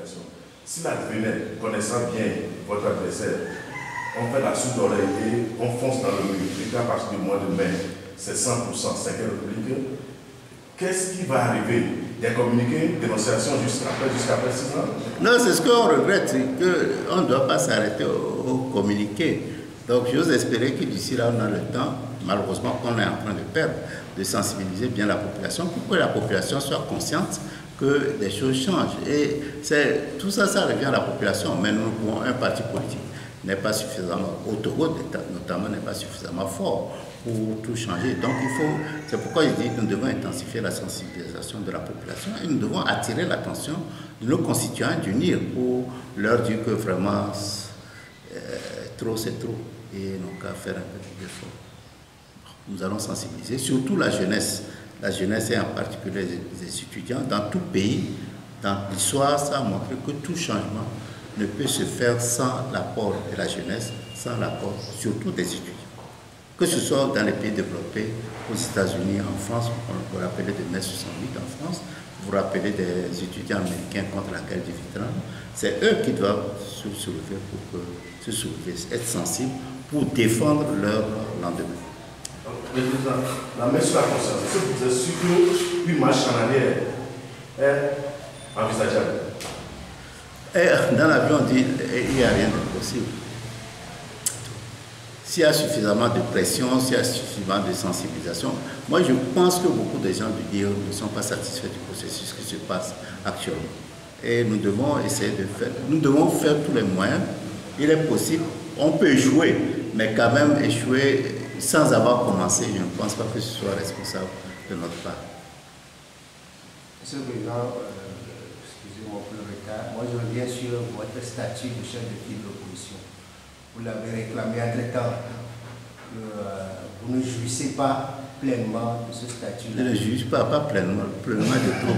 population. Si l'advenait, connaissant bien votre adversaire, on fait la sourde oreille et on fonce dans le mur, et qu'à partir du mois de mai, c'est 100%, 5e République, qu'est-ce qui va arriver? Des communiqués, dénonciations jusqu'à présent? Non, c'est ce qu'on regrette, c'est qu'on ne doit pas s'arrêter au communiqué. Donc j'ose espérer que d'ici là, on a le temps, malheureusement qu'on est en train de perdre, de sensibiliser bien la population pour que la population soit consciente que les choses changent. Et tout ça, ça revient à la population. Mais nous, un parti politique n'est pas suffisamment autorité, notamment n'est pas suffisamment fort pour tout changer. Donc c'est pourquoi je dis que nous devons intensifier la sensibilisation de la population et nous devons attirer l'attention de nos concitoyens d'unir pour leur dire que vraiment trop c'est trop et non qu'à faire un peu d'effort. Nous allons sensibiliser, surtout la jeunesse et en particulier les étudiants dans tout pays. Dans l'histoire, ça a montré que tout changement ne peut se faire sans l'apport de la jeunesse, sans l'apport surtout des étudiants. Que ce soit dans les pays développés, aux États-Unis, en France, on vous rappelez de mai 68 en France, vous vous rappelez des étudiants américains contre la guerre du Vietnam, c'est eux qui doivent se soulever, être sensibles pour défendre leur lendemain. Président, la main sur la conscience, est-ce que vous êtes sûr qu'une marche en arrière est envisageable? Dans l'avion, on dit qu'il n'y a rien d'impossible. S'il y a suffisamment de pression, s'il y a suffisamment de sensibilisation, moi je pense que beaucoup de gens du dire ne sont pas satisfaits du processus qui se passe actuellement. Et nous devons essayer de faire, nous devons faire tous les moyens. Il est possible, on peut échouer, mais quand même échouer sans avoir commencé, je ne pense pas que ce soit responsable de notre part. Monsieur le Président, excusez-moi pour le retard, moi je reviens sur votre statut de chef de file de l'opposition. Vous l'avez réclamé entre-temps. Vous ne jouissez pas pleinement de ce statut. Je ne juge pas pleinement de trop.